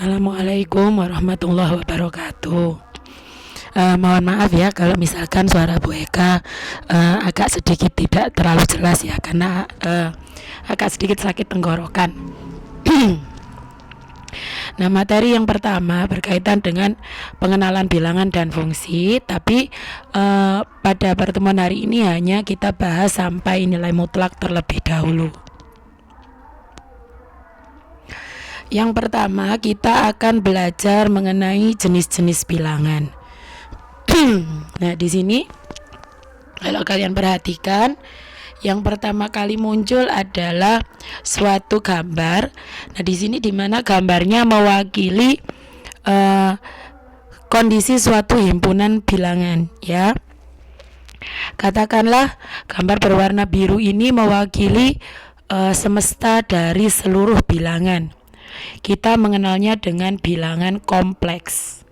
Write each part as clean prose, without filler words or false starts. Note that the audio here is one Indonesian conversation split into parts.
Assalamualaikum warahmatullahi wabarakatuh. Mohon maaf ya kalau misalkan suara Bu Eka agak sedikit tidak terlalu jelas ya, karena agak sedikit sakit tenggorokan. Nah, materi yang pertama berkaitan dengan pengenalan bilangan dan fungsi, tapi pada pertemuan hari ini hanya kita bahas sampai nilai mutlak terlebih dahulu. Yang pertama, kita akan belajar mengenai jenis-jenis bilangan. Nah, di sini kalau kalian perhatikan, yang pertama kali muncul adalah suatu gambar. Nah, di sini dimana gambarnya mewakili kondisi suatu himpunan bilangan, ya. Katakanlah gambar berwarna biru ini mewakili semesta dari seluruh bilangan. Kita mengenalnya dengan bilangan kompleks.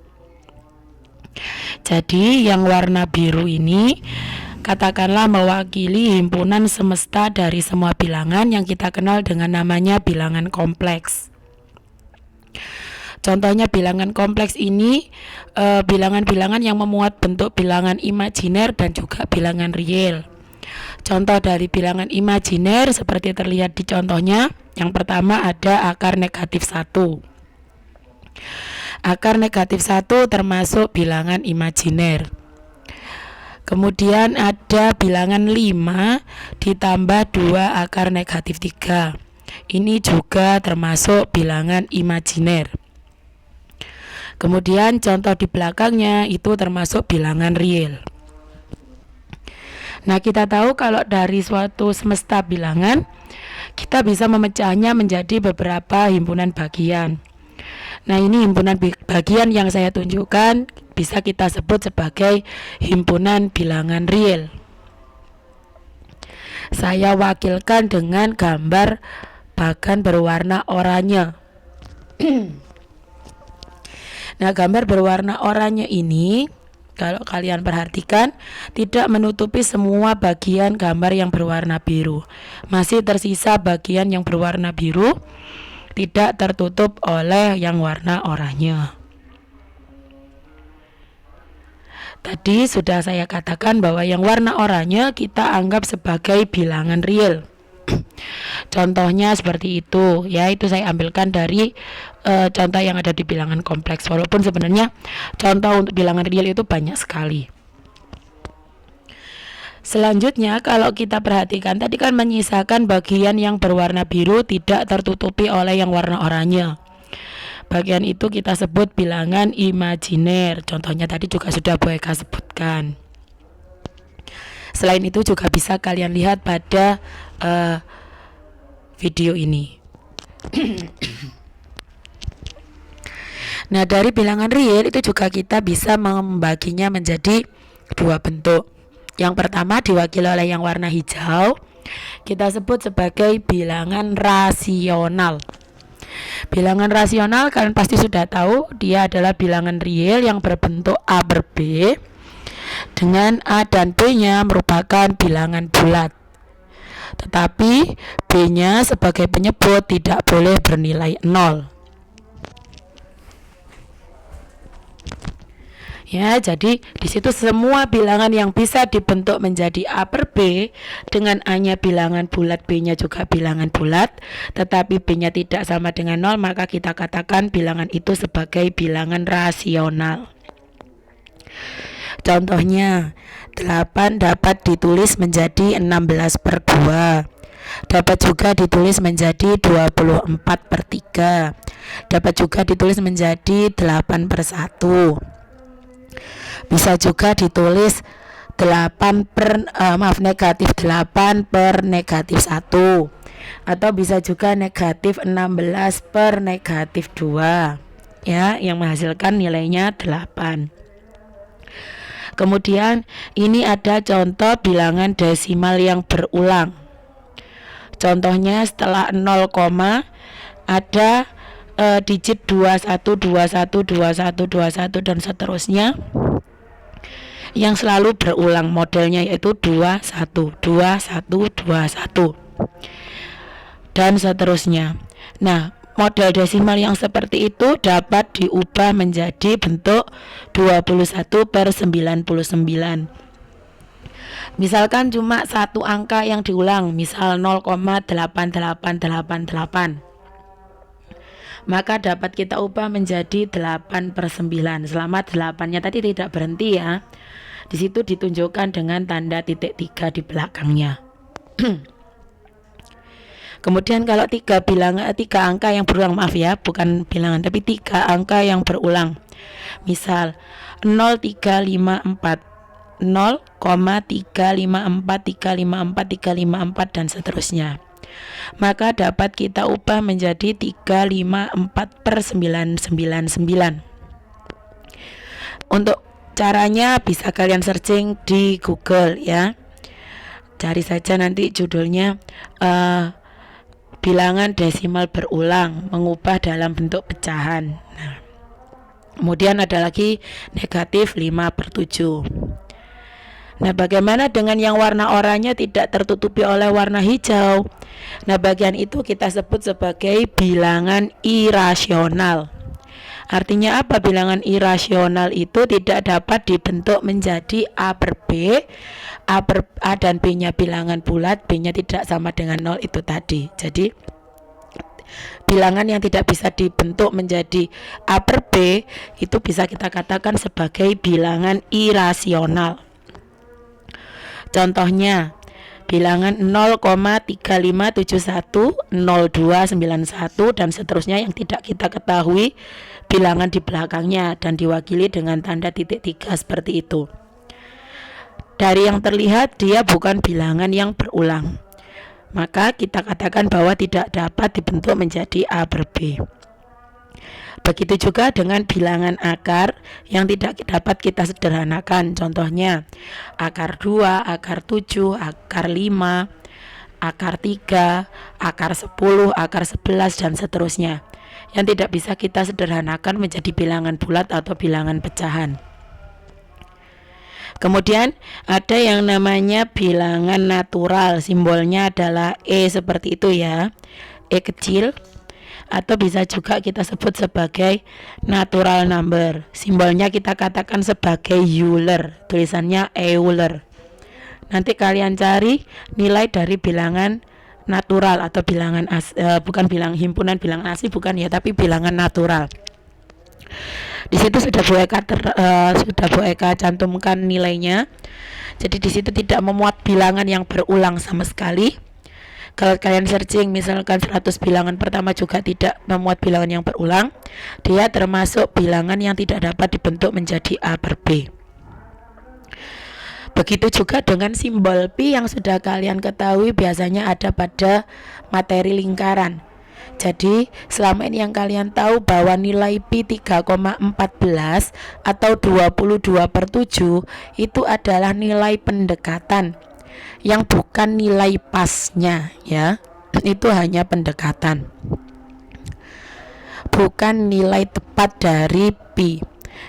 Jadi yang warna biru ini katakanlah mewakili himpunan semesta dari semua bilangan yang kita kenal dengan namanya bilangan kompleks. Contohnya bilangan kompleks ini bilangan-bilangan yang memuat bentuk bilangan imajiner dan juga bilangan real. Contoh dari bilangan imajiner seperti terlihat di contohnya. Yang pertama ada akar negatif 1. Akar negatif 1 termasuk bilangan imajiner. Kemudian ada bilangan 5 ditambah 2 akar negatif 3. Ini juga termasuk bilangan imajiner. Kemudian contoh di belakangnya itu termasuk bilangan real. Nah, kita tahu kalau dari suatu semesta bilangan kita bisa memecahnya menjadi beberapa himpunan bagian. Nah, ini himpunan bagian yang saya tunjukkan bisa kita sebut sebagai himpunan bilangan real. Saya wakilkan dengan gambar bagan berwarna oranye. Nah, gambar berwarna oranye ini kalau kalian perhatikan tidak menutupi semua bagian gambar yang berwarna biru. Masih tersisa bagian yang berwarna biru tidak tertutup oleh yang warna oranye. Tadi sudah saya katakan bahwa yang warna oranye kita anggap sebagai bilangan real. Contohnya seperti itu, ya, itu saya ambilkan dari contoh yang ada di bilangan kompleks. Walaupun sebenarnya contoh untuk bilangan real itu banyak sekali. Selanjutnya kalau kita perhatikan tadi kan menyisakan bagian yang berwarna biru tidak tertutupi oleh yang warna oranye. Bagian itu kita sebut bilangan imajiner. Contohnya tadi juga sudah Bu Eka sebutkan. Selain itu juga bisa kalian lihat pada video ini. Nah, dari bilangan real itu juga kita bisa membaginya menjadi dua bentuk. Yang pertama diwakili oleh yang warna hijau, kita sebut sebagai bilangan rasional. Bilangan rasional kalian pasti sudah tahu, dia adalah bilangan real yang berbentuk A per B, dengan A dan B-nya merupakan bilangan bulat. Tetapi B-nya sebagai penyebut tidak boleh bernilai 0. Ya, jadi di situ semua bilangan yang bisa dibentuk menjadi A per B dengan A-nya bilangan bulat, B-nya juga bilangan bulat, tetapi B-nya tidak sama dengan 0, maka kita katakan bilangan itu sebagai bilangan rasional. Contohnya, 8 dapat ditulis menjadi 16 per 2. Dapat juga ditulis menjadi 24 per 3. Dapat juga ditulis menjadi 8 per 1. Bisa juga ditulis negatif 8 per negatif 1. Atau bisa juga negatif 16 per negatif 2. Ya, yang menghasilkan nilainya 8. Kemudian ini ada contoh bilangan desimal yang berulang. Contohnya setelah 0, ada digit 21, 21, 21, 21 dan seterusnya yang selalu berulang, modelnya yaitu 21, 21, 21 dan seterusnya. Nah, model desimal yang seperti itu dapat diubah menjadi bentuk 21/99. Misalkan cuma satu angka yang diulang, misal 0,8888, maka dapat kita ubah menjadi 8/9. Selama 8-nya tadi tidak berhenti ya. Di situ ditunjukkan dengan tanda titik 3 di belakangnya. Kemudian kalau tiga angka yang berulang, maaf ya, bukan bilangan tapi 3 angka yang berulang. Misal 0354, 0,354 dan seterusnya. Maka dapat kita ubah menjadi 354/999. Untuk caranya bisa kalian searching di Google ya. Cari saja nanti judulnya bilangan desimal berulang mengubah dalam bentuk pecahan. Nah, kemudian ada lagi negatif 5/7. Nah, bagaimana dengan yang warna oranye tidak tertutupi oleh warna hijau? Nah, bagian itu kita sebut sebagai bilangan irasional. Artinya apa? Bilangan irasional itu tidak dapat dibentuk menjadi A per B. A dan B-nya bilangan bulat, B-nya tidak sama dengan 0 itu tadi. Jadi bilangan yang tidak bisa dibentuk menjadi A per B itu bisa kita katakan sebagai bilangan irasional. Contohnya bilangan 0,3571, 0291 dan seterusnya yang tidak kita ketahui bilangan di belakangnya dan diwakili dengan tanda titik 3 seperti itu. Dari yang terlihat dia bukan bilangan yang berulang, maka kita katakan bahwa tidak dapat dibentuk menjadi A per B. Begitu juga dengan bilangan akar yang tidak dapat kita sederhanakan. Contohnya akar 2, akar 7, akar 5, akar 3, akar 10, akar 11 dan seterusnya, yang tidak bisa kita sederhanakan menjadi bilangan bulat atau bilangan pecahan. Kemudian ada yang namanya bilangan natural, simbolnya adalah E seperti itu ya, E kecil, atau bisa juga kita sebut sebagai natural number, simbolnya kita katakan sebagai Euler, tulisannya Euler. Nanti kalian cari nilai dari bilangan natural atau bilangan bukan bilang himpunan bilangan asli, bukan ya, tapi bilangan natural. Di situ sudah Bu Eka cantumkan nilainya. Jadi di situ tidak memuat bilangan yang berulang sama sekali. Kalau kalian searching misalkan 100 bilangan pertama juga tidak memuat bilangan yang berulang, dia termasuk bilangan yang tidak dapat dibentuk menjadi A per B. Begitu juga dengan simbol pi yang sudah kalian ketahui biasanya ada pada materi lingkaran. Jadi selama ini yang kalian tahu bahwa nilai pi 3,14 atau 22/7 itu adalah nilai pendekatan yang bukan nilai pasnya ya. Itu hanya pendekatan, bukan nilai tepat dari pi.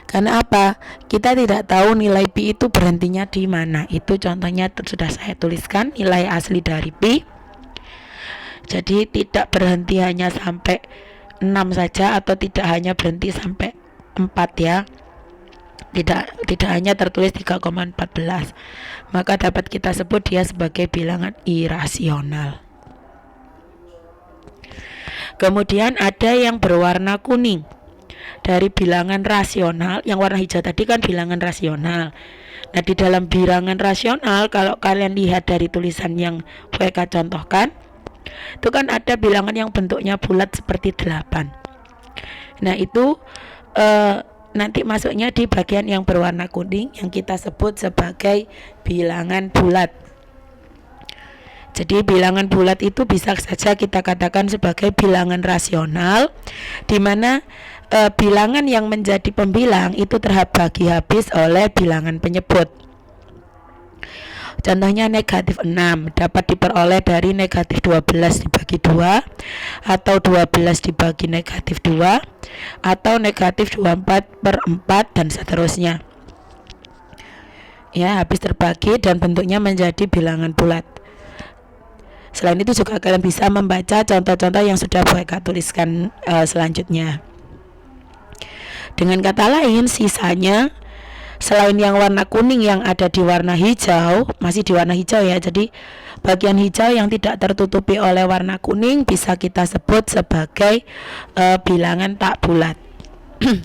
Karena apa? Kita tidak tahu nilai pi itu berhentinya di mana. Itu contohnya sudah saya tuliskan nilai asli dari pi. Jadi tidak berhenti hanya sampai 6 saja atau tidak hanya berhenti sampai 4 ya. Tidak hanya tertulis 3,14. Maka dapat kita sebut dia sebagai bilangan irasional. Kemudian ada yang berwarna kuning. Dari bilangan rasional, yang warna hijau tadi kan bilangan rasional. Nah, di dalam bilangan rasional kalau kalian lihat dari tulisan yang WK contohkan, itu kan ada bilangan yang bentuknya bulat seperti 8. Nah, itu nanti masuknya di bagian yang berwarna kuning yang kita sebut sebagai bilangan bulat. Jadi bilangan bulat itu bisa saja kita katakan sebagai bilangan rasional, di mana bilangan yang menjadi pembilang itu terbagi habis oleh bilangan penyebut. Contohnya negatif 6 dapat diperoleh dari negatif 12 dibagi 2, atau 12 dibagi negatif 2, atau negatif 24/4 dan seterusnya. Ya, habis terbagi dan bentuknya menjadi bilangan bulat. Selain itu juga kalian bisa membaca contoh-contoh yang sudah Bu Eka tuliskan selanjutnya. Dengan kata lain, sisanya selain yang warna kuning yang ada di warna hijau, masih di warna hijau ya, jadi bagian hijau yang tidak tertutupi oleh warna kuning bisa kita sebut sebagai bilangan tak bulat.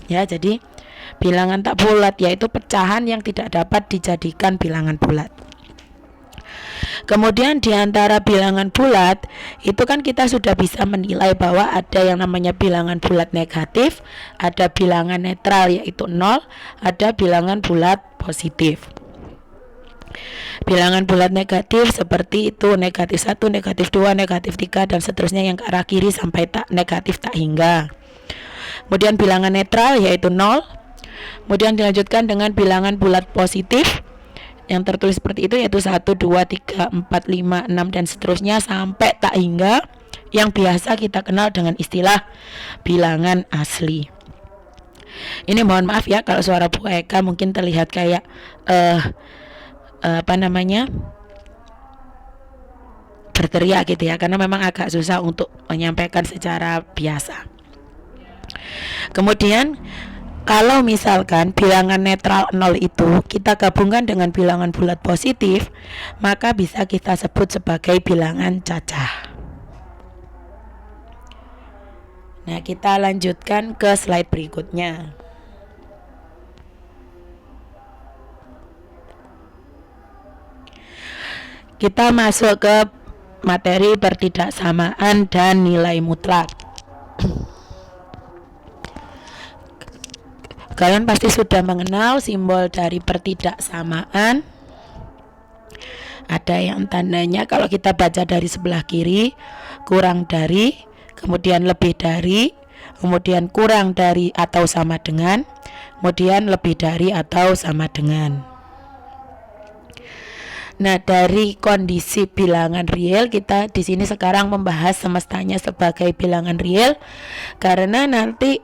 Ya, jadi bilangan tak bulat yaitu pecahan yang tidak dapat dijadikan bilangan bulat. Kemudian di antara bilangan bulat itu kan kita sudah bisa menilai bahwa ada yang namanya bilangan bulat negatif, ada bilangan netral yaitu 0, ada bilangan bulat positif. Bilangan bulat negatif seperti itu, negatif 1, negatif 2, negatif 3 dan seterusnya yang ke arah kiri sampai negatif tak hingga. Kemudian bilangan netral yaitu 0. Kemudian dilanjutkan dengan bilangan bulat positif yang tertulis seperti itu yaitu 1, 2, 3, 4, 5, 6 dan seterusnya sampai tak hingga, yang biasa kita kenal dengan istilah bilangan asli. Ini mohon maaf ya kalau suara Bu Eka mungkin terlihat kayak berteriak gitu ya, karena memang agak susah untuk menyampaikan secara biasa. Kemudian kalau misalkan bilangan netral 0 itu kita gabungkan dengan bilangan bulat positif, maka bisa kita sebut sebagai bilangan cacah. Nah, kita lanjutkan ke slide berikutnya. Kita masuk ke materi pertidaksamaan dan nilai mutlak. Kalian pasti sudah mengenal simbol dari pertidaksamaan. Ada yang tandanya kalau kita baca dari sebelah kiri, kurang dari, kemudian lebih dari, kemudian kurang dari atau sama dengan, kemudian lebih dari atau sama dengan. Nah, dari kondisi bilangan real, kita di sini sekarang membahas semestanya sebagai bilangan real, karena nanti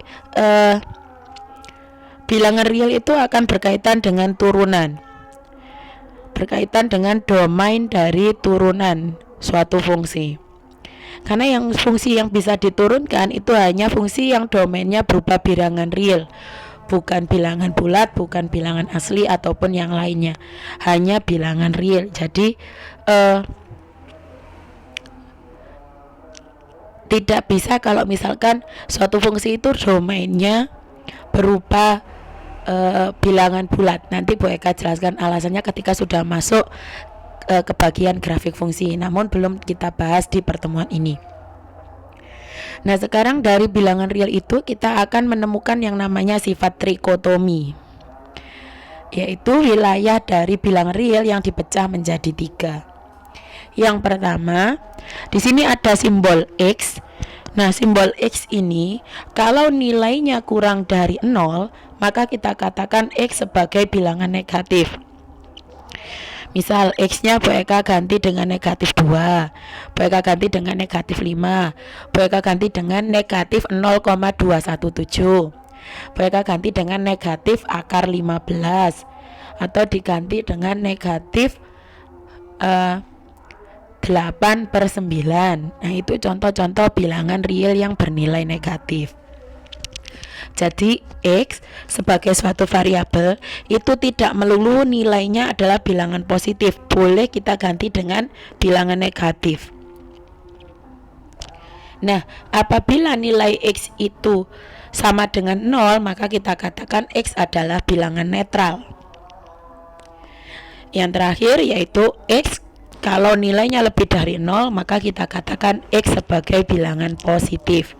bilangan real itu akan berkaitan dengan turunan, berkaitan dengan domain dari turunan suatu fungsi. Karena yang fungsi yang bisa diturunkan itu hanya fungsi yang domainnya berupa bilangan real, bukan bilangan bulat, bukan bilangan asli ataupun yang lainnya, hanya bilangan real. Jadi tidak bisa kalau misalkan suatu fungsi itu domainnya berupa bilangan bulat. Nanti Bu Eka jelaskan alasannya ketika sudah masuk ke bagian grafik fungsi, namun belum kita bahas di pertemuan ini. Nah, sekarang dari bilangan real itu kita akan menemukan yang namanya sifat trikotomi, yaitu wilayah dari bilangan real yang dipecah menjadi 3. Yang pertama, di sini ada simbol X. Nah, simbol X ini kalau nilainya kurang dari 0, maka kita katakan X sebagai bilangan negatif. Misal X-nya Bu Eka ganti dengan negatif 2, Bu Eka ganti dengan negatif 5, Bu Eka ganti dengan negatif 0,217, Bu Eka ganti dengan negatif akar 15, atau diganti dengan negatif 8/9. Nah, itu contoh-contoh bilangan real yang bernilai negatif. Jadi X sebagai suatu variabel itu tidak melulu nilainya adalah bilangan positif, boleh kita ganti dengan bilangan negatif. Nah, apabila nilai X itu sama dengan 0, maka kita katakan X adalah bilangan netral. Yang terakhir yaitu X kalau nilainya lebih dari 0, maka kita katakan X sebagai bilangan positif.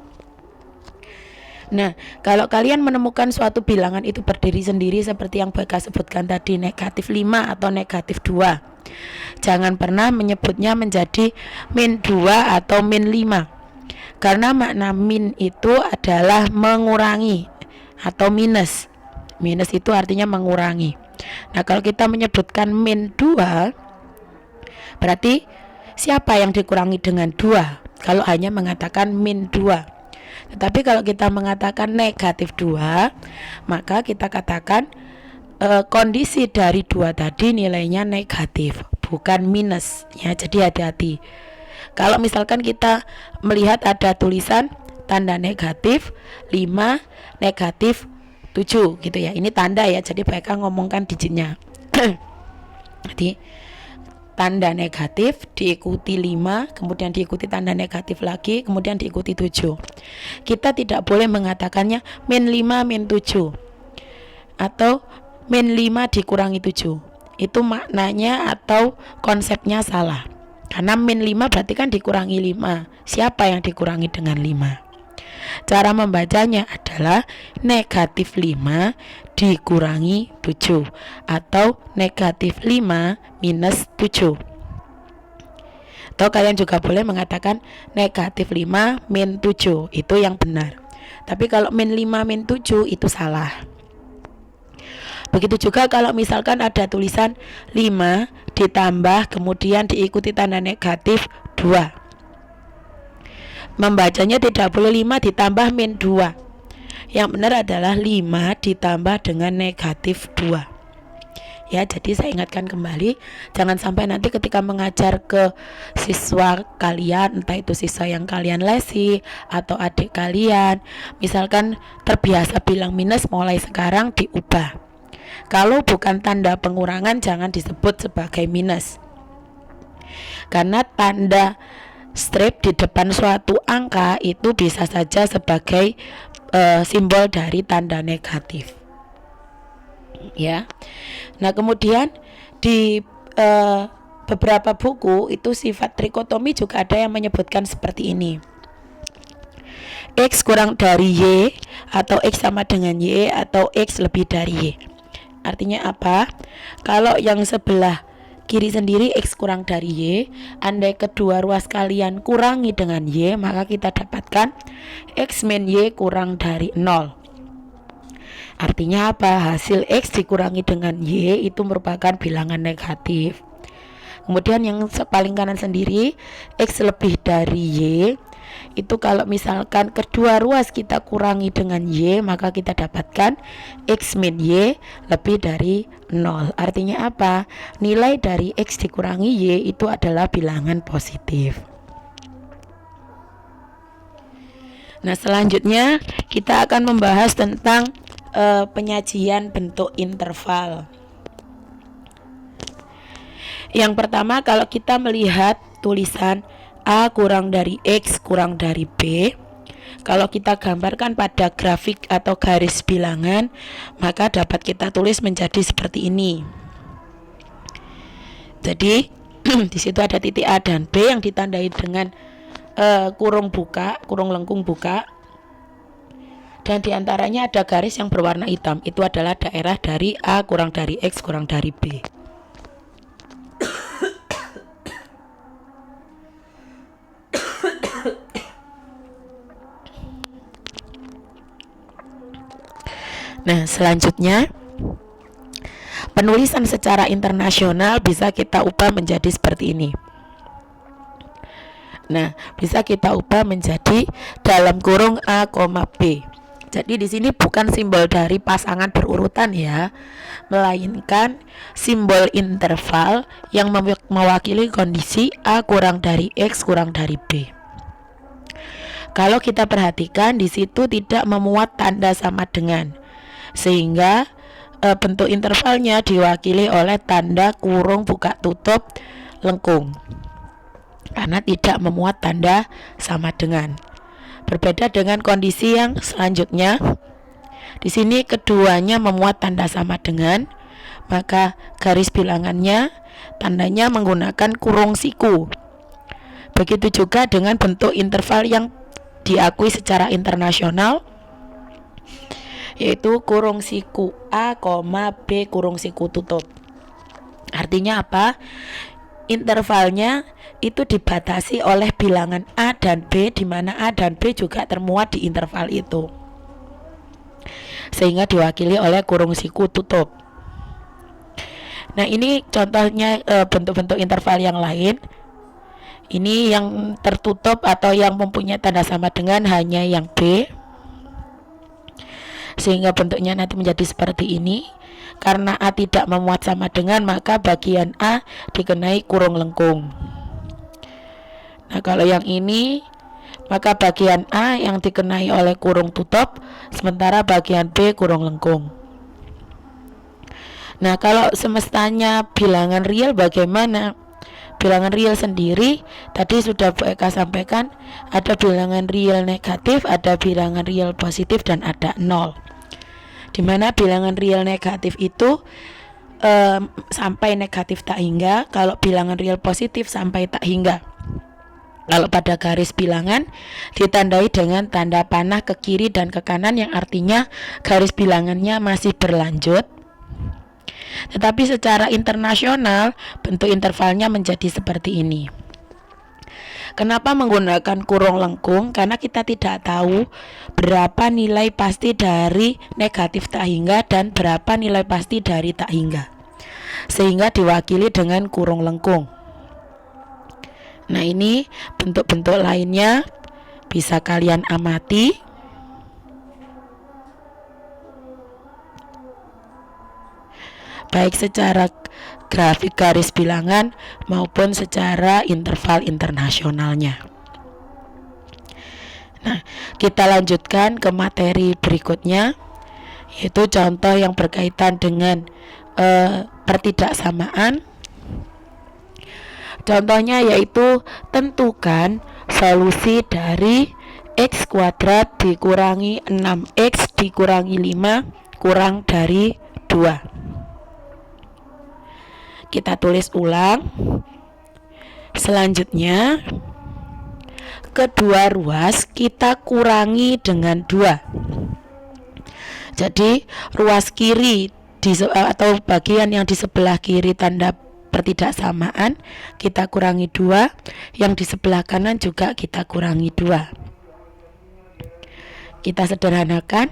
Nah, kalau kalian menemukan suatu bilangan itu berdiri sendiri seperti yang Bu Eka sebutkan tadi, negatif 5 atau negatif 2, jangan pernah menyebutnya menjadi min 2 atau min 5, karena makna min itu adalah mengurangi atau minus. Minus itu artinya mengurangi. Nah, kalau kita menyebutkan min 2, berarti siapa yang dikurangi dengan 2? Kalau hanya mengatakan min 2. Tetapi kalau kita mengatakan negatif 2, maka kita katakan kondisi dari 2 tadi nilainya negatif, bukan minus ya. Jadi hati-hati. Kalau misalkan kita melihat ada tulisan tanda negatif 5, negatif 7 gitu ya. Ini tanda ya, jadi mereka ngomongkan digitnya. Jadi tanda negatif diikuti 5, kemudian diikuti tanda negatif lagi, kemudian diikuti 7. Kita tidak boleh mengatakannya min 5 min 7 atau min 5 dikurangi 7. Itu maknanya atau konsepnya salah. Karena min 5 berarti kan dikurangi 5. Siapa yang dikurangi dengan 5? Cara membacanya adalah negatif 5 dikurangi 7 atau negatif 5 minus 7. Atau kalian juga boleh mengatakan negatif 5 min 7, itu yang benar. Tapi kalau min 5 min 7 itu salah. Begitu juga kalau misalkan ada tulisan 5 ditambah kemudian diikuti tanda negatif 2. Membacanya tidak boleh 5 ditambah min 2. Yang benar adalah 5 ditambah dengan negatif 2. Ya, jadi saya ingatkan kembali, jangan sampai nanti ketika mengajar ke siswa kalian, entah itu siswa yang kalian lesi atau adik kalian, misalkan terbiasa bilang minus, mulai sekarang diubah. Kalau bukan tanda pengurangan jangan disebut sebagai minus. Karena tanda strip di depan suatu angka itu bisa saja sebagai simbol dari tanda negatif. Ya. Nah, kemudian di beberapa buku itu sifat trikotomi juga ada yang menyebutkan seperti ini. X kurang dari Y atau X sama dengan Y atau X lebih dari Y. Artinya apa? Kalau yang sebelah kiri sendiri X kurang dari Y, andai kedua ruas kalian kurangi dengan Y, maka kita dapatkan X min Y kurang dari 0. Artinya apa? Hasil X dikurangi dengan Y itu merupakan bilangan negatif. Kemudian yang paling kanan sendiri X lebih dari Y, itu kalau misalkan kedua ruas kita kurangi dengan Y, maka kita dapatkan X min Y lebih dari 0. Artinya apa? Nilai dari X dikurangi Y itu adalah bilangan positif. Nah, selanjutnya kita akan membahas tentang penyajian bentuk interval. Yang pertama, kalau kita melihat tulisan A kurang dari X kurang dari B, kalau kita gambarkan pada grafik atau garis bilangan, maka dapat kita tulis menjadi seperti ini. Jadi di situ ada titik A dan B yang ditandai dengan kurung buka, kurung lengkung buka, dan diantaranya ada garis yang berwarna hitam. Itu adalah daerah dari A kurang dari X kurang dari B. Nah, selanjutnya penulisan secara internasional bisa kita ubah menjadi seperti ini. Nah, bisa kita ubah menjadi dalam kurung A, B. Jadi di sini bukan simbol dari pasangan berurutan ya, melainkan simbol interval yang mewakili kondisi A kurang dari X kurang dari B. Kalau kita perhatikan di situ tidak memuat tanda sama dengan, sehingga bentuk intervalnya diwakili oleh tanda kurung buka tutup lengkung karena tidak memuat tanda sama dengan. Berbeda dengan kondisi yang selanjutnya, di sini keduanya memuat tanda sama dengan, maka garis bilangannya tandanya menggunakan kurung siku. Begitu juga dengan bentuk interval yang diakui secara internasional, yaitu kurung siku A, B kurung siku tutup. Artinya apa? Intervalnya itu dibatasi oleh bilangan A dan B, di mana A dan B juga termuat di interval itu, sehingga diwakili oleh kurung siku tutup. Nah, ini contohnya bentuk-bentuk interval yang lain. Ini yang tertutup atau yang mempunyai tanda sama dengan hanya yang B, sehingga bentuknya nanti menjadi seperti ini. Karena A tidak memuat sama dengan, maka bagian A dikenai kurung lengkung. Nah, kalau yang ini, maka bagian A yang dikenai oleh kurung tutup, sementara bagian B kurung lengkung. Nah, kalau semestanya bilangan real bagaimana? Bilangan real sendiri, tadi sudah Bu Eka sampaikan, ada bilangan real negatif, ada bilangan real positif, dan ada 0. Dimana bilangan real negatif itu sampai negatif tak hingga, kalau bilangan real positif sampai tak hingga. Kalau pada garis bilangan ditandai dengan tanda panah ke kiri dan ke kanan, yang artinya garis bilangannya masih berlanjut. Tetapi secara internasional bentuk intervalnya menjadi seperti ini. Kenapa menggunakan kurung lengkung? Karena kita tidak tahu berapa nilai pasti dari negatif tak hingga dan berapa nilai pasti dari tak hingga, sehingga diwakili dengan kurung lengkung. Nah, ini bentuk-bentuk lainnya bisa kalian amati. Baik secara grafik garis bilangan maupun secara interval internasionalnya. Nah, kita lanjutkan ke materi berikutnya, yaitu contoh yang berkaitan dengan pertidaksamaan. Contohnya yaitu tentukan solusi dari x kuadrat dikurangi 6x dikurangi 5 kurang dari 2. Kita tulis ulang. Selanjutnya, kedua ruas kita kurangi dengan 2. Jadi ruas kiri atau bagian yang di sebelah kiri tanda pertidaksamaan kita kurangi 2, yang di sebelah kanan juga kita kurangi 2. Kita sederhanakan,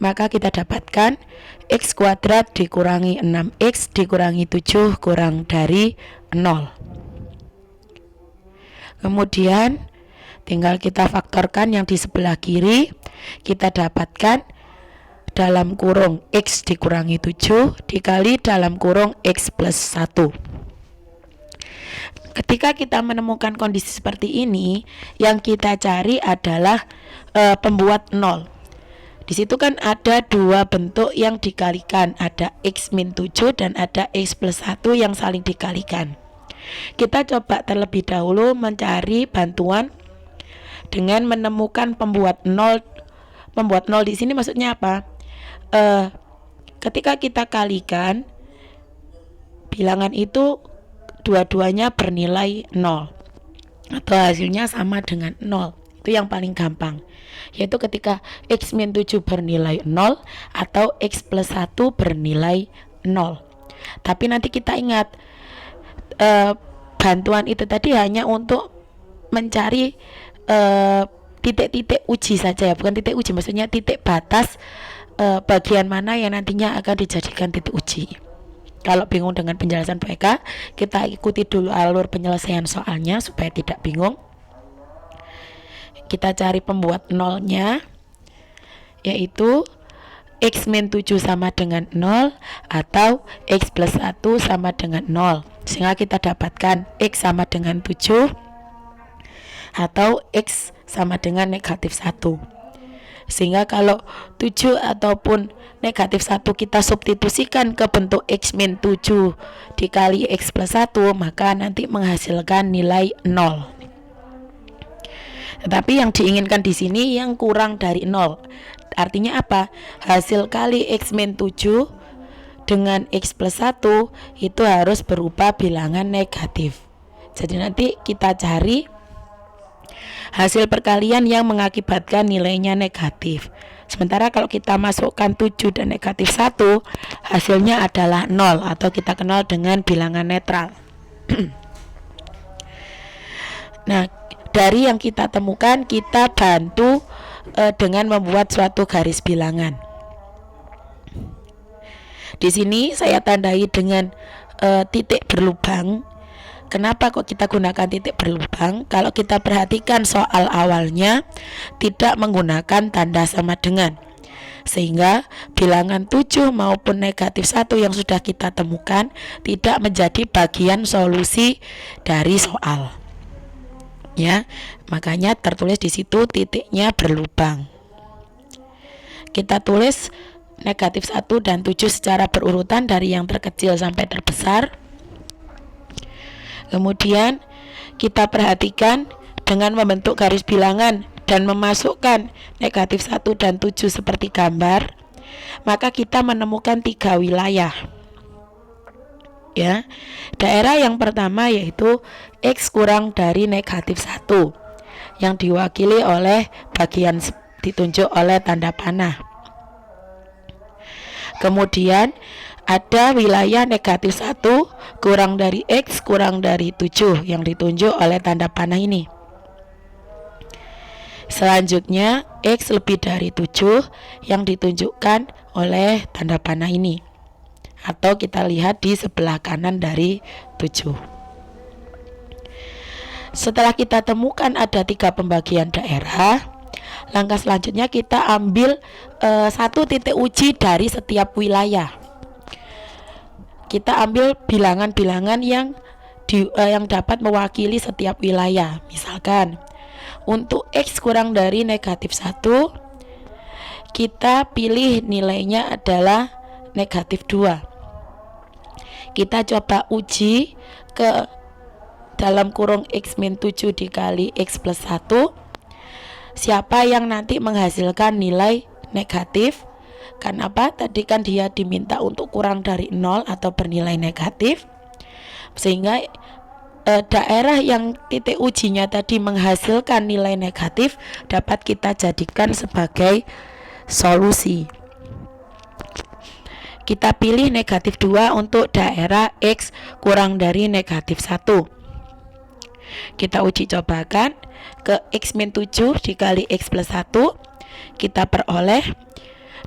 maka kita dapatkan x kuadrat dikurangi 6x dikurangi 7 kurang dari 0. Kemudian tinggal kita faktorkan yang di sebelah kiri, kita dapatkan dalam kurung x dikurangi 7 dikali dalam kurung x plus 1. Ketika kita menemukan kondisi seperti ini, yang kita cari adalah pembuat 0. Di situ kan ada dua bentuk yang dikalikan, ada x min 7 dan ada x plus 1 yang saling dikalikan. Kita coba terlebih dahulu mencari bantuan dengan menemukan pembuat 0. Pembuat 0 di sini maksudnya apa? Ketika kita kalikan bilangan itu dua-duanya bernilai 0 atau hasilnya sama dengan 0. Itu yang paling gampang, yaitu ketika x min 7 bernilai 0 atau x plus 1 bernilai 0. Tapi nanti kita ingat, bantuan itu tadi hanya untuk mencari titik-titik uji saja ya, bukan titik uji, maksudnya titik batas bagian mana yang nantinya akan dijadikan titik uji. Kalau bingung dengan penjelasan Bu Eka, kita ikuti dulu alur penyelesaian soalnya supaya tidak bingung. Kita cari pembuat 0-nya, yaitu x min 7 sama dengan 0 atau x plus 1 sama dengan 0, sehingga kita dapatkan x sama dengan 7 atau x sama dengan negatif 1. Sehingga kalau 7 ataupun negatif 1 kita substitusikan ke bentuk x min 7 dikali x plus 1, maka nanti menghasilkan nilai 0. Tetapi yang diinginkan di sini yang kurang dari 0. Artinya apa? Hasil kali x min 7 dengan x plus 1 itu harus berupa bilangan negatif. Jadi nanti kita cari hasil perkalian yang mengakibatkan nilainya negatif. Sementara kalau kita masukkan 7 dan negatif 1, hasilnya adalah 0 atau kita kenal dengan bilangan netral. Nah, dari yang kita temukan, kita bantu dengan membuat suatu garis bilangan. Di sini saya tandai dengan titik berlubang. Kenapa kok kita gunakan titik berlubang? Kalau kita perhatikan soal awalnya tidak menggunakan tanda sama dengan, sehingga bilangan 7 maupun negatif 1 yang sudah kita temukan tidak menjadi bagian solusi dari soal. Ya, makanya tertulis di situ titiknya berlubang. Kita tulis negatif 1 dan 7 secara berurutan dari yang terkecil sampai terbesar. Kemudian kita perhatikan dengan membentuk garis bilangan dan memasukkan negatif 1 dan 7 seperti gambar, maka kita menemukan 3 wilayah. Ya, daerah yang pertama yaitu X kurang dari negatif 1 yang diwakili oleh bagian ditunjuk oleh tanda panah. Kemudian ada wilayah negatif 1 kurang dari X kurang dari 7 yang ditunjuk oleh tanda panah ini. Selanjutnya X lebih dari 7 yang ditunjukkan oleh tanda panah ini, atau kita lihat di sebelah kanan dari 7. Setelah kita temukan ada 3 pembagian daerah, langkah selanjutnya kita ambil satu titik uji dari setiap wilayah. Kita ambil bilangan-bilangan yang dapat mewakili setiap wilayah. Misalkan untuk X kurang dari negatif 1, kita pilih nilainya adalah negatif 2. Kita coba uji ke dalam kurung X min 7 dikali X plus 1. Siapa yang nanti menghasilkan nilai negatif? Karena apa? Tadi kan dia diminta untuk kurang dari 0 atau bernilai negatif, sehingga daerah yang titik ujinya tadi menghasilkan nilai negatif dapat kita jadikan sebagai solusi. Kita pilih negatif 2 untuk daerah X kurang dari negatif 1. Kita uji cobakan ke X min 7 dikali X plus 1. Kita peroleh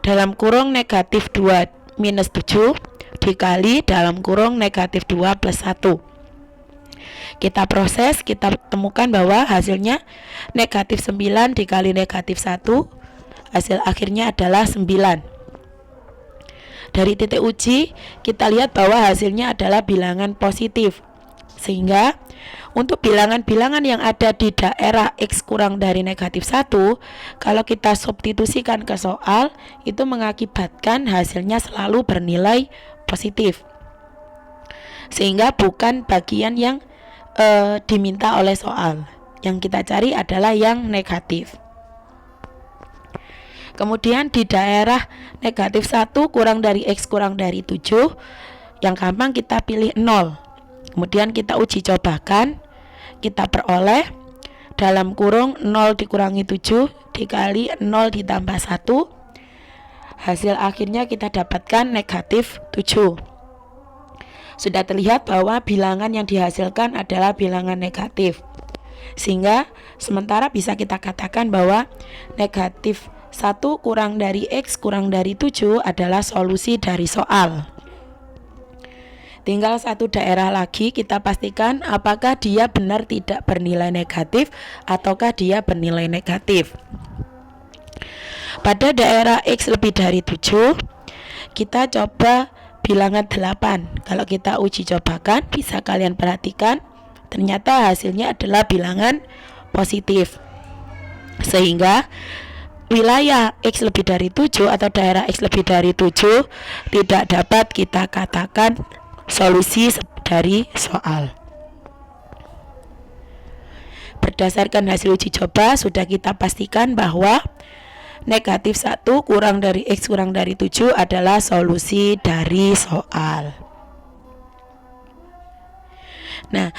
dalam kurung negatif 2 minus 7 dikali dalam kurung negatif 2 plus 1. Kita proses, kita temukan bahwa hasilnya negatif 9 dikali negatif 1, hasil akhirnya adalah 9. Dari titik uji kita lihat bahwa hasilnya adalah bilangan positif, sehingga untuk bilangan-bilangan yang ada di daerah X kurang dari negatif 1, kalau kita substitusikan ke soal, itu mengakibatkan hasilnya selalu bernilai positif, sehingga bukan bagian yang diminta oleh soal. Yang kita cari adalah yang negatif. Kemudian di daerah negatif 1 kurang dari X kurang dari 7, yang gampang kita pilih 0. Kemudian kita uji cobakan, kita peroleh dalam kurung 0 dikurangi 7 dikali 0 ditambah 1, hasil akhirnya kita dapatkan negatif 7. Sudah terlihat bahwa bilangan yang dihasilkan adalah bilangan negatif, sehingga sementara bisa kita katakan bahwa negatif 1 kurang dari X kurang dari 7 adalah solusi dari soal. Tinggal satu daerah lagi, kita pastikan apakah dia benar tidak bernilai negatif ataukah dia bernilai negatif. Pada daerah X lebih dari 7, kita coba bilangan 8. Kalau kita uji cobakan, bisa kalian perhatikan, ternyata hasilnya adalah bilangan positif, sehingga wilayah X lebih dari 7 atau daerah X lebih dari 7 tidak dapat kita katakan solusi dari soal. Berdasarkan hasil uji coba, sudah kita pastikan bahwa negatif 1 kurang dari X kurang dari 7 adalah solusi dari soal. Nah,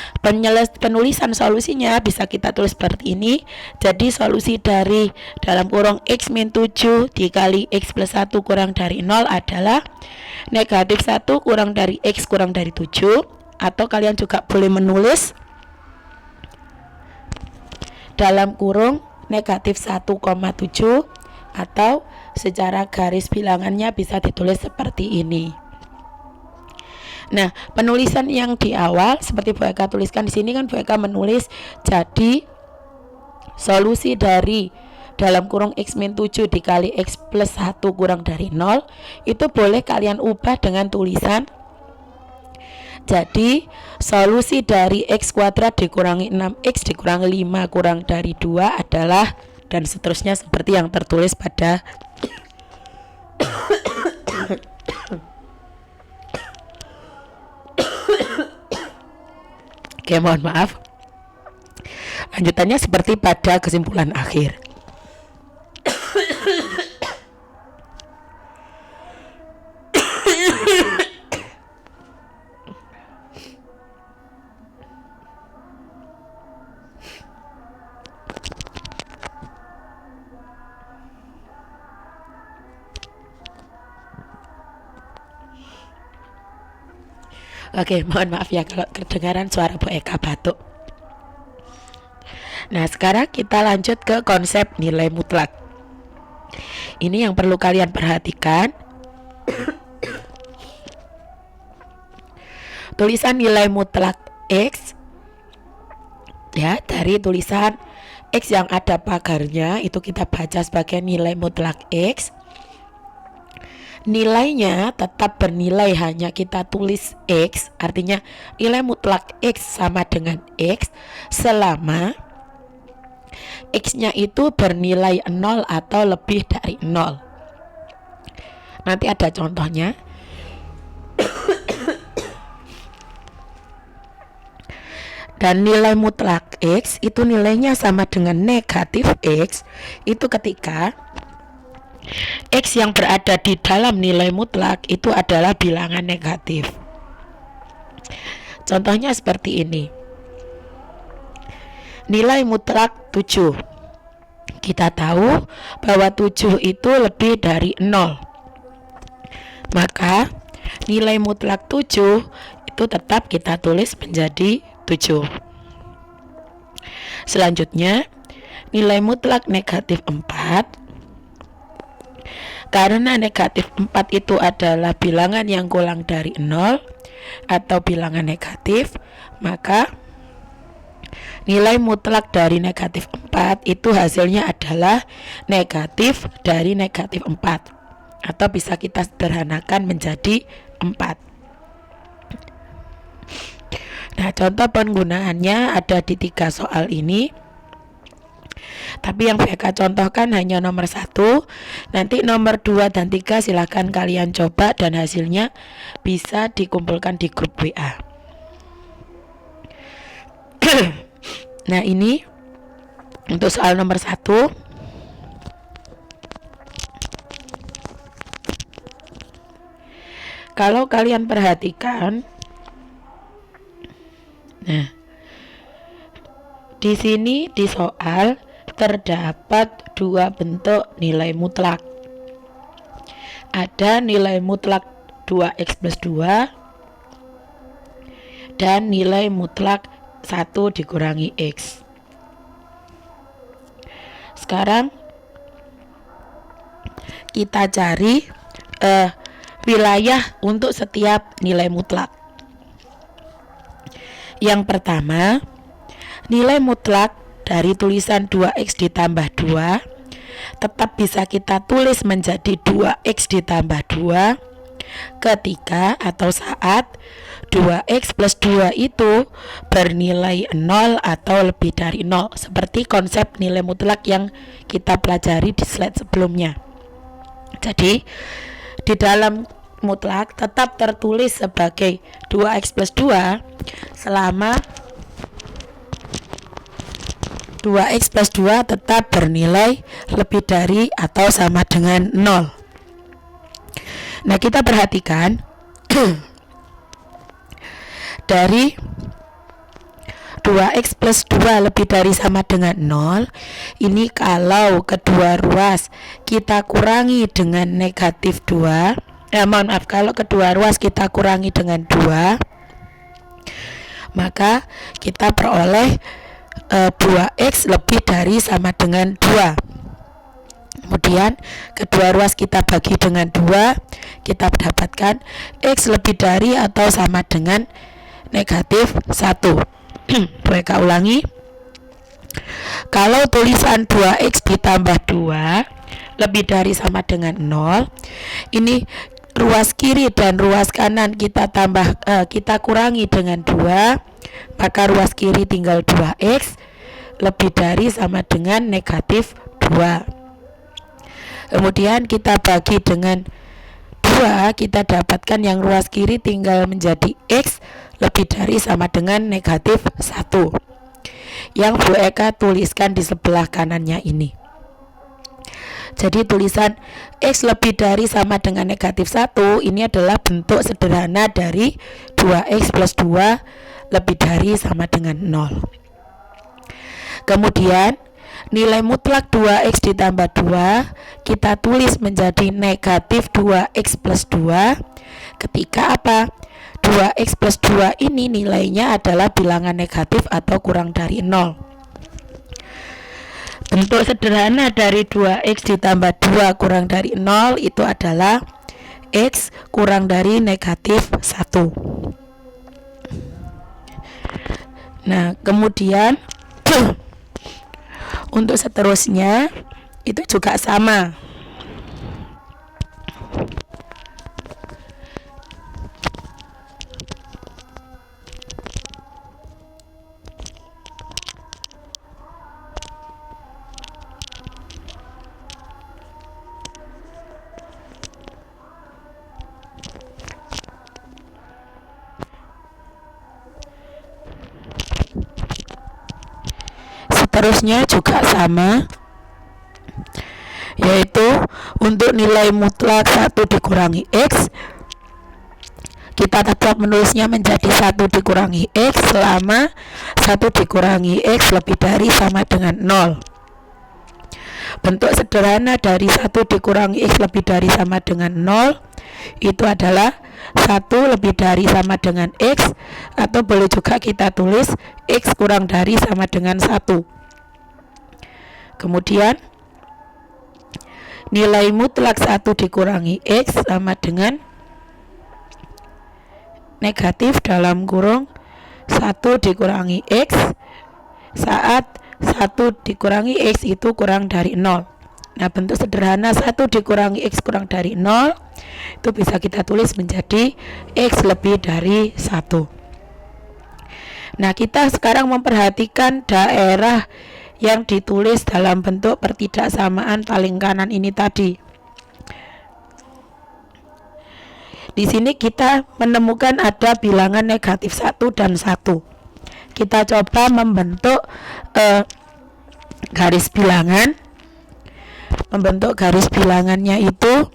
penulisan solusinya bisa kita tulis seperti ini. Jadi solusi dari dalam kurung X min 7 dikali X plus 1 kurang dari 0 adalah negatif 1 kurang dari X kurang dari 7. Atau kalian juga boleh menulis dalam kurung negatif 1,7, atau secara garis bilangannya bisa ditulis seperti ini. Nah, penulisan yang di awal seperti Bu Eka tuliskan di sini kan Bu Eka menulis jadi solusi dari dalam kurung X min 7 dikali X plus 1 kurang dari 0, itu boleh kalian ubah dengan tulisan Jadi solusi dari x kuadrat dikurangi 6x dikurangi 5 kurang dari 2 adalah, dan seterusnya seperti yang tertulis pada Oke, mohon maaf. Lanjutannya seperti pada kesimpulan akhir. Oke, mohon maaf ya kalau kedengaran suara Bu Eka batuk. Nah, sekarang kita lanjut ke konsep nilai mutlak. Ini yang perlu kalian perhatikan. Tulisan nilai mutlak X, ya, dari tulisan X yang ada pagarnya itu kita baca sebagai nilai mutlak X. Nilainya tetap bernilai, hanya kita tulis X, artinya nilai mutlak X sama dengan X selama X-nya itu bernilai 0 atau lebih dari 0. Nanti ada contohnya. Dan nilai mutlak X itu nilainya sama dengan negatif X itu ketika X yang berada di dalam nilai mutlak itu adalah bilangan negatif. Contohnya seperti ini. Nilai mutlak 7. Kita tahu bahwa 7 itu lebih dari 0. Maka nilai mutlak 7 itu tetap kita tulis menjadi 7. Selanjutnya, nilai mutlak negatif 4. Karena negatif 4 itu adalah bilangan yang kurang dari 0 atau bilangan negatif, maka nilai mutlak dari negatif 4 itu hasilnya adalah negatif dari negatif 4, atau bisa kita sederhanakan menjadi 4. Nah, contoh penggunaannya ada di 3 soal ini. Tapi yang BK contohkan hanya nomor 1. Nanti nomor 2 dan 3 silahkan kalian coba dan hasilnya bisa dikumpulkan di grup WA. Nah, ini untuk soal nomor 1. Kalau kalian perhatikan, nah, di sini di soal terdapat 2 bentuk nilai mutlak. Ada nilai mutlak 2x plus 2 dan nilai mutlak 1 dikurangi x. Sekarang kita cari wilayah untuk setiap nilai mutlak. Yang pertama, nilai mutlak dari tulisan 2x ditambah 2 tetap bisa kita tulis menjadi 2x ditambah 2 ketika atau saat 2x plus 2 itu bernilai 0 atau lebih dari 0, seperti konsep nilai mutlak yang kita pelajari di slide sebelumnya. Jadi di dalam mutlak tetap tertulis sebagai 2x plus 2 selama 2x plus 2 tetap bernilai lebih dari atau sama dengan 0. Nah, kita perhatikan dari 2x plus 2 lebih dari sama dengan 0. Ini kalau kedua ruas kita kurangi dengan negatif 2. Kalau kedua ruas kita kurangi dengan 2, maka kita peroleh 2x lebih dari sama dengan 2. Kemudian kedua ruas kita bagi dengan 2, kita mendapatkan x lebih dari atau sama dengan negatif 1. Mereka ulangi. Kalau tulisan 2x ditambah 2 lebih dari sama dengan 0, ini ruas kiri dan ruas kanan kita kurangi dengan 2, maka ruas kiri tinggal 2x lebih dari sama dengan negatif 2. Kemudian kita bagi dengan 2, kita dapatkan yang ruas kiri tinggal menjadi x lebih dari sama dengan negatif 1, yang Bu Eka tuliskan di sebelah kanannya ini. Jadi tulisan x lebih dari sama dengan negatif 1 ini adalah bentuk sederhana dari 2x plus 2 lebih dari sama dengan 0. Kemudian nilai mutlak 2x ditambah 2 kita tulis menjadi negatif 2x plus 2 ketika apa? 2x plus 2 ini nilainya adalah bilangan negatif atau kurang dari 0. Bentuk sederhana dari 2x ditambah 2 kurang dari 0 itu adalah x kurang dari negatif 1. Nah, kemudian untuk seterusnya itu juga sama. Seterusnya juga sama, yaitu untuk nilai mutlak 1 dikurangi x kita tetap menulisnya menjadi 1 dikurangi x selama 1 dikurangi x lebih dari sama dengan 0. Bentuk sederhana dari 1 dikurangi x lebih dari sama dengan 0 itu adalah 1 lebih dari sama dengan x, atau boleh juga kita tulis x kurang dari sama dengan 1. Kemudian nilai mutlak 1 dikurangi x sama dengan negatif dalam kurung 1 dikurangi x saat 1 dikurangi x itu kurang dari 0. Nah, bentuk sederhana 1 dikurangi x kurang dari 0 itu bisa kita tulis menjadi x lebih dari 1. Nah, kita sekarang memperhatikan daerah yang ditulis dalam bentuk pertidaksamaan paling kanan ini tadi. Di sini kita menemukan ada bilangan negatif 1 dan 1. Kita coba membentuk garis bilangan. Membentuk garis bilangannya itu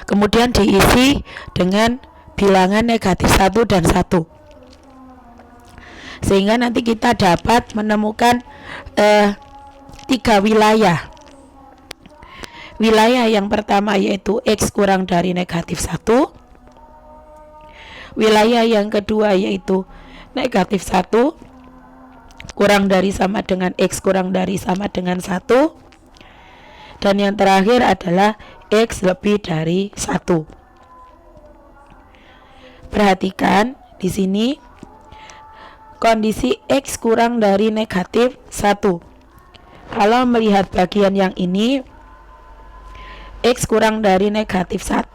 kemudian diisi dengan bilangan negatif 1 dan 1. Sehingga nanti kita dapat menemukan 3 wilayah. Wilayah yang pertama yaitu x kurang dari negatif 1. Wilayah yang kedua yaitu negatif 1 kurang dari sama dengan x kurang dari sama dengan 1. Dan yang terakhir adalah x lebih dari 1. Perhatikan di sini kondisi x kurang dari negatif 1. Kalau melihat bagian yang ini, x kurang dari negatif 1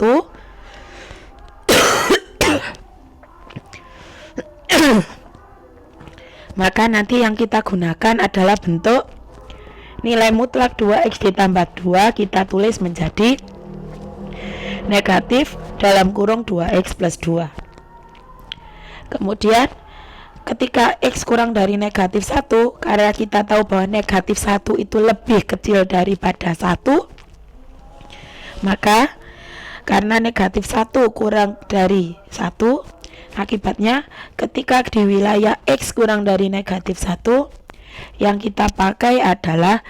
maka nanti yang kita gunakan adalah bentuk nilai mutlak 2x ditambah 2 kita tulis menjadi negatif dalam kurung 2x plus 2. Kemudian ketika x kurang dari negatif 1, karena kita tahu bahwa negatif 1 itu lebih kecil daripada 1, maka karena negatif 1 kurang dari 1, akibatnya ketika di wilayah x kurang dari negatif 1, yang kita pakai adalah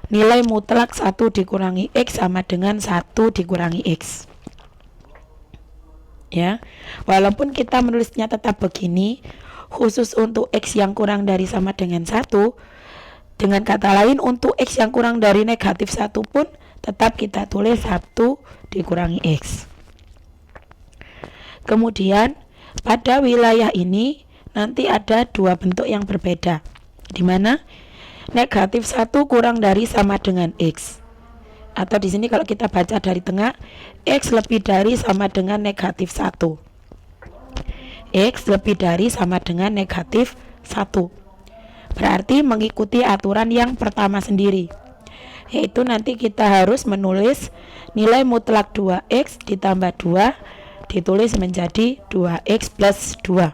nilai mutlak 1 dikurangi x sama dengan 1 dikurangi x. Ya, walaupun kita menulisnya tetap begini, khusus untuk x yang kurang dari sama dengan 1, dengan kata lain untuk x yang kurang dari negatif 1 pun tetap kita tulis 1 dikurangi x. Kemudian pada wilayah ini nanti ada 2 bentuk yang berbeda, di mana negatif 1 kurang dari sama dengan x. Atau di sini kalau kita baca dari tengah, X lebih dari sama dengan negatif 1. X lebih dari sama dengan negatif 1. Berarti mengikuti aturan yang pertama sendiri, yaitu nanti kita harus menulis nilai mutlak 2x ditambah 2 ditulis menjadi 2x plus 2.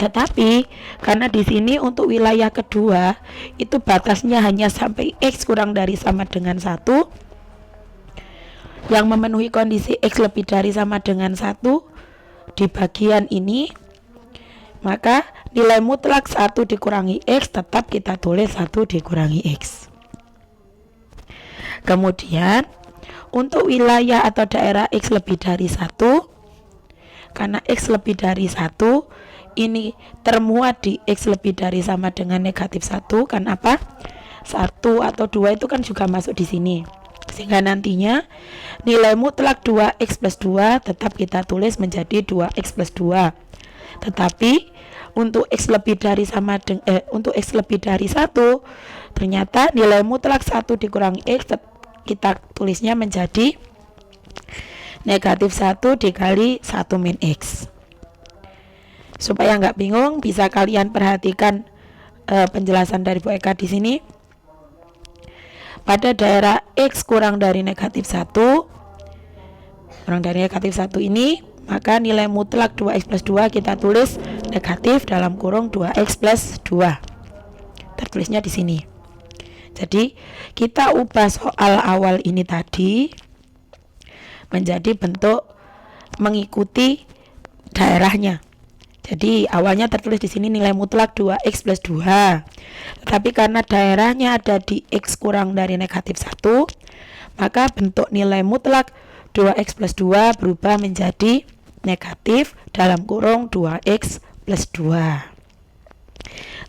Tetapi karena di sini untuk wilayah kedua itu batasnya hanya sampai x kurang dari sama dengan 1, yang memenuhi kondisi x lebih dari sama dengan 1 di bagian ini, maka nilai mutlak 1 dikurangi x tetap kita tulis 1 dikurangi x. Kemudian untuk wilayah atau daerah x lebih dari 1, karena x lebih dari 1 ini termuat di x lebih dari sama dengan negatif 1, kan apa? 1 atau 2 itu kan juga masuk di sini. Sehingga nantinya nilai mutlak 2x plus 2 tetap kita tulis menjadi 2x plus 2. Tetapi untuk x lebih dari sama untuk x lebih dari 1 ternyata nilai mutlak 1 dikurangi x kita tulisnya menjadi negatif 1 dikali 1 min x. Supaya nggak bingung, bisa kalian perhatikan penjelasan dari Bu Eka di sini. Pada daerah x kurang dari negatif 1, kurang dari negatif 1 ini, maka nilai mutlak 2x plus 2 kita tulis negatif dalam kurung 2x plus 2. Tertulisnya di sini. Jadi kita ubah soal awal ini tadi menjadi bentuk mengikuti daerahnya. Jadi awalnya tertulis di sini nilai mutlak 2x plus 2. Tetapi karena daerahnya ada di x kurang dari negatif 1, maka bentuk nilai mutlak 2x plus 2 berubah menjadi negatif dalam kurung 2x plus 2.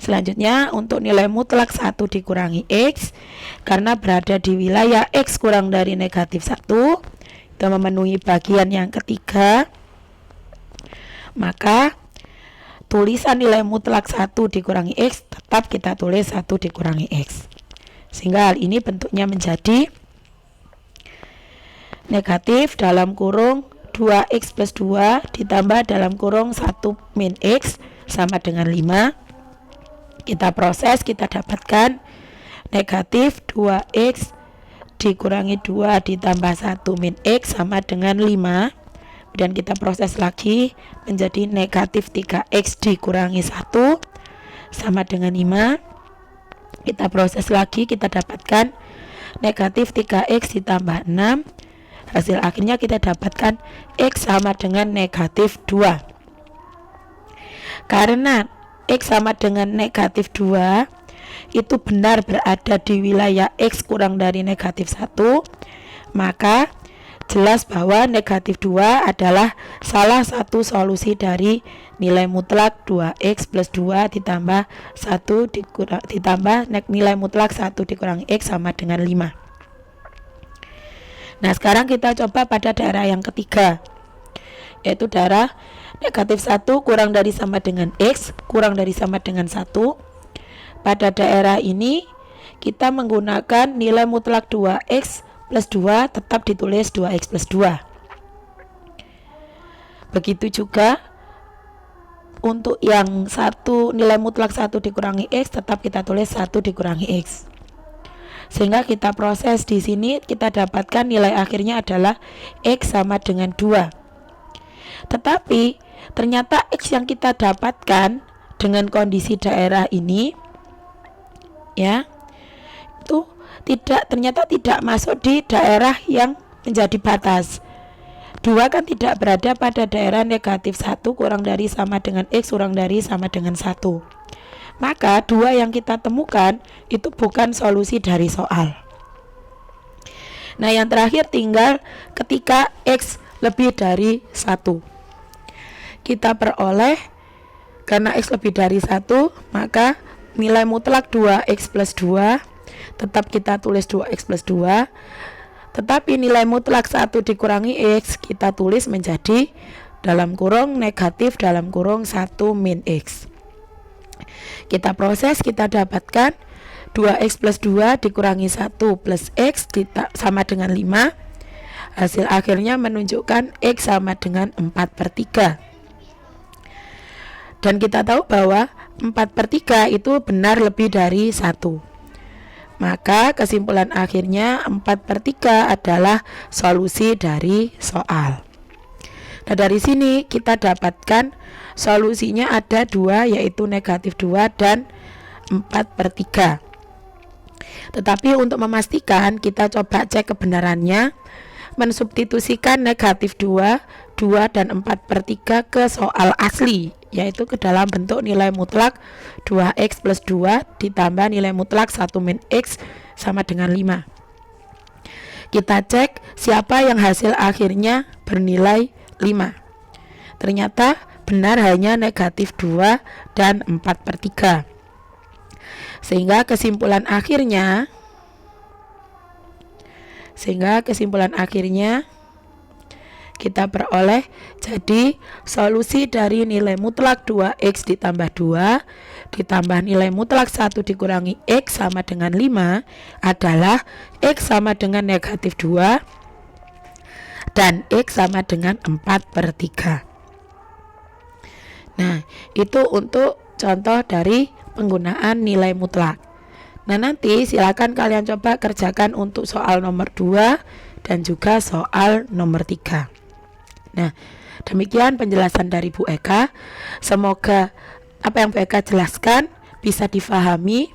Selanjutnya untuk nilai mutlak 1 dikurangi x, karena berada di wilayah x kurang dari negatif 1, itu memenuhi bagian yang ketiga, maka tulisan nilai mutlak 1 dikurangi x tetap kita tulis 1 dikurangi x. Sehingga hal ini bentuknya menjadi negatif dalam kurung 2x plus 2 ditambah dalam kurung 1 min x sama dengan 5. Kita proses, kita dapatkan negatif 2x dikurangi 2 ditambah 1 min x sama dengan 5. Dan kita proses lagi menjadi negatif 3x dikurangi 1 sama dengan 5. Kita proses lagi, kita dapatkan negatif 3x ditambah 6. Hasil akhirnya kita dapatkan x sama dengan negatif 2. Karena x sama dengan negatif 2 itu benar berada di wilayah x kurang dari negatif 1, maka jelas bahwa negatif 2 adalah salah satu solusi dari nilai mutlak 2x plus 2 ditambah 1 ditambah nilai mutlak 1 dikurangi x sama dengan 5. Nah sekarang kita coba pada daerah yang ketiga, yaitu daerah negatif 1 kurang dari sama dengan x kurang dari sama dengan 1. Pada daerah ini kita menggunakan nilai mutlak 2x plus 2 tetap ditulis 2x plus 2. Begitu juga untuk yang satu, nilai mutlak 1 dikurangi x tetap kita tulis 1 dikurangi x. Sehingga kita proses di sini, kita dapatkan nilai akhirnya adalah x sama dengan 2. Tetapi ternyata x yang kita dapatkan dengan kondisi daerah ini ya itu ternyata tidak masuk di daerah yang menjadi batas. 2 kan tidak berada pada daerah negatif 1 kurang dari sama dengan x kurang dari sama dengan 1. Maka 2 yang kita temukan itu bukan solusi dari soal. Nah yang terakhir tinggal ketika x lebih dari 1. Kita peroleh karena x lebih dari 1, maka nilai mutlak 2x plus 2 tetap kita tulis 2x plus 2. Tetapi nilai mutlak 1 dikurangi x kita tulis menjadi dalam kurung negatif dalam kurung 1 min x. Kita proses, kita dapatkan 2x plus 2 dikurangi 1 plus x sama dengan 5. Hasil akhirnya menunjukkan x sama dengan 4/3. Dan kita tahu bahwa 4/3 itu benar lebih dari 1. Maka kesimpulan akhirnya 4/3 adalah solusi dari soal. Nah, dari sini kita dapatkan solusinya ada 2, yaitu negatif 2 dan 4/3. Tetapi untuk memastikan kita coba cek kebenarannya, mensubstitusikan negatif 2, 2 dan 4/3 ke soal asli, yaitu ke dalam bentuk nilai mutlak 2x plus 2 ditambah nilai mutlak 1 min x sama dengan 5. Kita cek siapa yang hasil akhirnya bernilai 5. Ternyata benar hanya negatif 2 dan 4/3. Sehingga kesimpulan akhirnya kita peroleh jadi solusi dari nilai mutlak 2x ditambah 2 ditambah nilai mutlak 1 dikurangi x sama dengan 5 adalah x sama dengan negatif 2 dan x sama dengan 4/3. Nah, itu untuk contoh dari penggunaan nilai mutlak. Nah, nanti silakan kalian coba kerjakan untuk soal nomor 2 dan juga soal nomor 3. Nah, demikian penjelasan dari Bu Eka. Semoga apa yang Bu Eka jelaskan bisa difahami.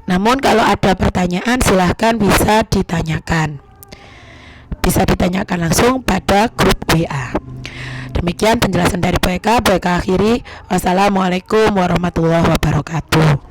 Namun kalau ada pertanyaan silahkan bisa ditanyakan. Bisa ditanyakan langsung pada grup WA. Demikian penjelasan dari Bu Eka. Bu Eka akhiri. Wassalamualaikum warahmatullahi wabarakatuh.